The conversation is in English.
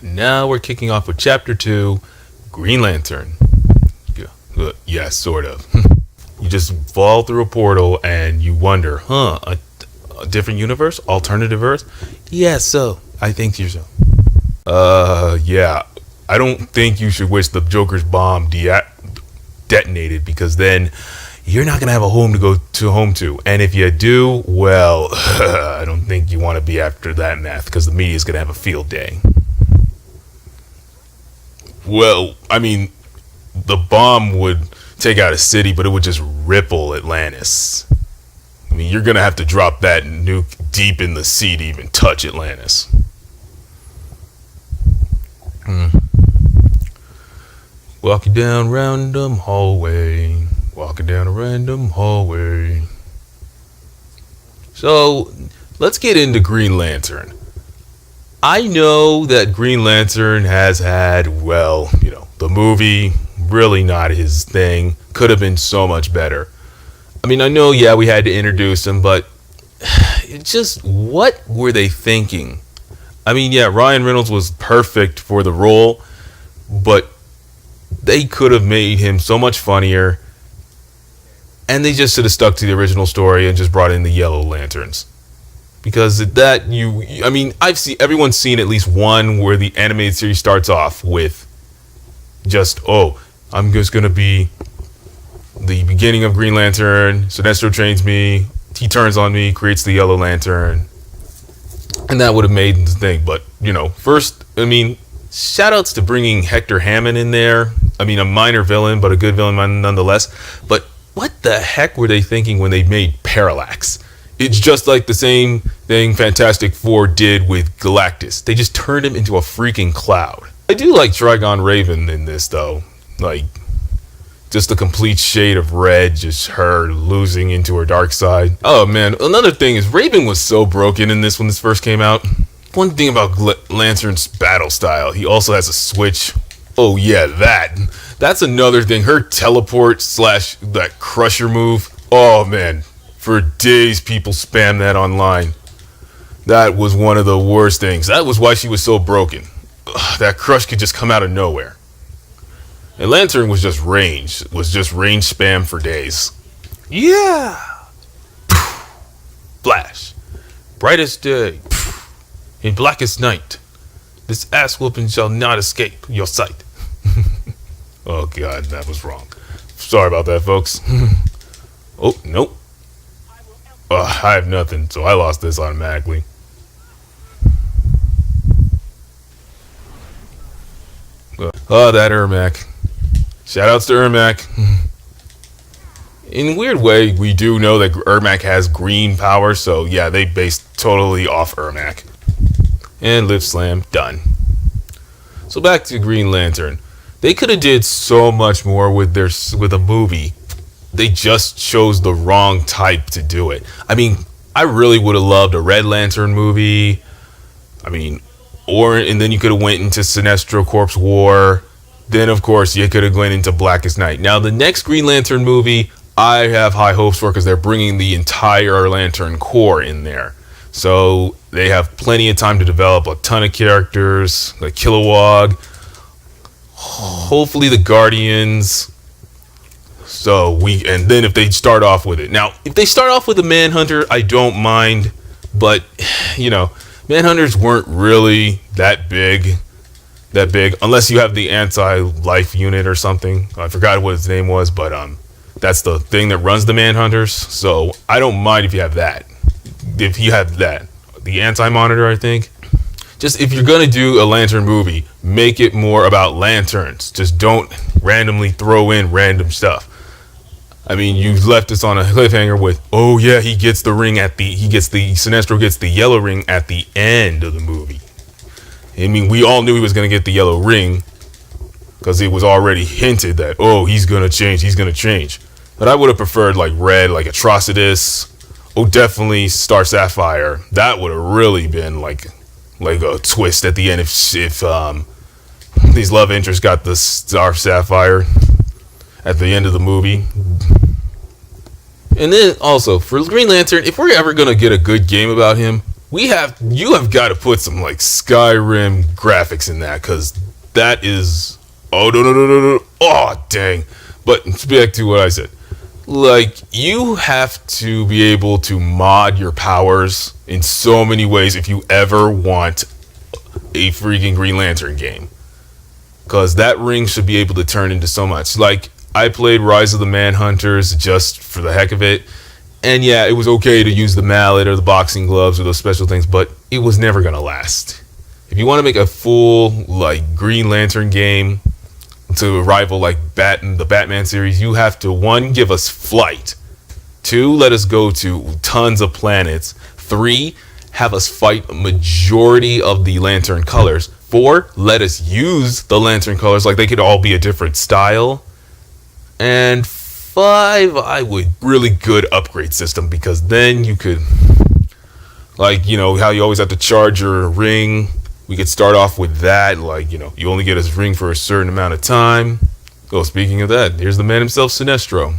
Now we're kicking off with Chapter 2, Green Lantern. Yeah, sort of. You just fall through a portal and you wonder, a different universe? Alternative Earth? Yeah, so. I think you're so. Yeah. I don't think you should wish the Joker's bomb detonated, because then you're not going to have a home to go to. And if you do, well, I don't think you want to be after that math, because the media is going to have a field day. Well, I mean, the bomb would take out a city, but it would just ripple Atlantis. I mean, you're going to have to drop that nuke deep in the sea to even touch Atlantis. Walking down random hallway. Walking down a random hallway. So, let's get into Green Lantern. I know that Green Lantern has had, well, the movie, really not his thing. Could have been so much better. I mean, I know, we had to introduce him, but what were they thinking? I mean, Ryan Reynolds was perfect for the role, but they could have made him so much funnier, and they just should have stuck to the original story and just brought in the Yellow Lanterns. Because everyone's seen at least one where the animated series starts off with just, I'm just going to be the beginning of Green Lantern. Sinestro trains me. He turns on me, creates the Yellow Lantern. And that would have made the thing. But, first, shout outs to bringing Hector Hammond in there. A minor villain, but a good villain nonetheless. But what the heck were they thinking when they made Parallax? It's just like the same thing Fantastic Four did with Galactus. They just turned him into a freaking cloud. I do like Trigon Raven in this, though. Like, just the complete shade of red, just her losing into her dark side. Oh, man. Another thing is Raven was so broken in this when this first came out. One thing about Lantern's battle style, he also has a switch. Oh, yeah, That's another thing. Her teleport / that crusher move. Oh, man. For days, people spam that online. That was one of the worst things. That was why she was so broken. That crush could just come out of nowhere. And Lantern was just range. Spam for days. Yeah! Flash. Brightest day. In blackest night. This ass whooping shall not escape your sight. Oh, God, that was wrong. Sorry about that, folks. Oh, nope. I have nothing, so I lost this automatically. That Ermac. Shoutouts to Ermac. In a weird way, we do know that Ermac has green power, so they based totally off Ermac. And Lip Slam, done. So back to Green Lantern. They could have did so much more with a movie. They just chose the wrong type to do it. I really would have loved a Red Lantern movie. And then you could have went into Sinestro Corps War. Then, of course, you could have went into Blackest Night. Now, the next Green Lantern movie, I have high hopes for, because they're bringing the entire Lantern Corps in there. So they have plenty of time to develop a ton of characters, like Kilowog. Hopefully the Guardians. And then if they start off with it. Now, if they start off with a Manhunter, I don't mind. But, Manhunters weren't really that big. Unless you have the anti-life unit or something. I forgot what his name was, but that's the thing that runs the Manhunters. So I don't mind if you have that. If you have that. The anti-monitor, I think. Just if you're going to do a Lantern movie, make it more about lanterns. Just don't randomly throw in random stuff. You left us on a cliffhanger with, Sinestro gets the yellow ring at the end of the movie. We all knew he was going to get the yellow ring, because it was already hinted that, he's going to change. But I would have preferred, red, Atrocitus. Definitely Star Sapphire. That would have really been, like a twist at the end if these love interests got the Star Sapphire at the end of the movie. And then also for Green Lantern, if we're ever gonna get a good game about him, you have got to put some like Skyrim graphics in that, because that is, oh no, oh dang. But back to what I said, like, you have to be able to mod your powers in so many ways if you ever want a freaking Green Lantern game, because that ring should be able to turn into so much. Like, I played Rise of the Manhunters just for the heck of it, and yeah, it was okay to use the mallet or the boxing gloves or those special things, but it was never gonna last. If you want to make a full like Green Lantern game to rival like the Batman series, you have to, 1, give us flight, 2, let us go to tons of planets, 3, have us fight a majority of the Lantern colors, 4, let us use the Lantern colors, like they could all be a different style, and 5, I would really good upgrade system, because then you could, like, you know how you always have to charge your ring. We could start off with that, like, you know, you only get a ring for a certain amount of time. Oh, speaking of that, here's the man himself, Sinestro.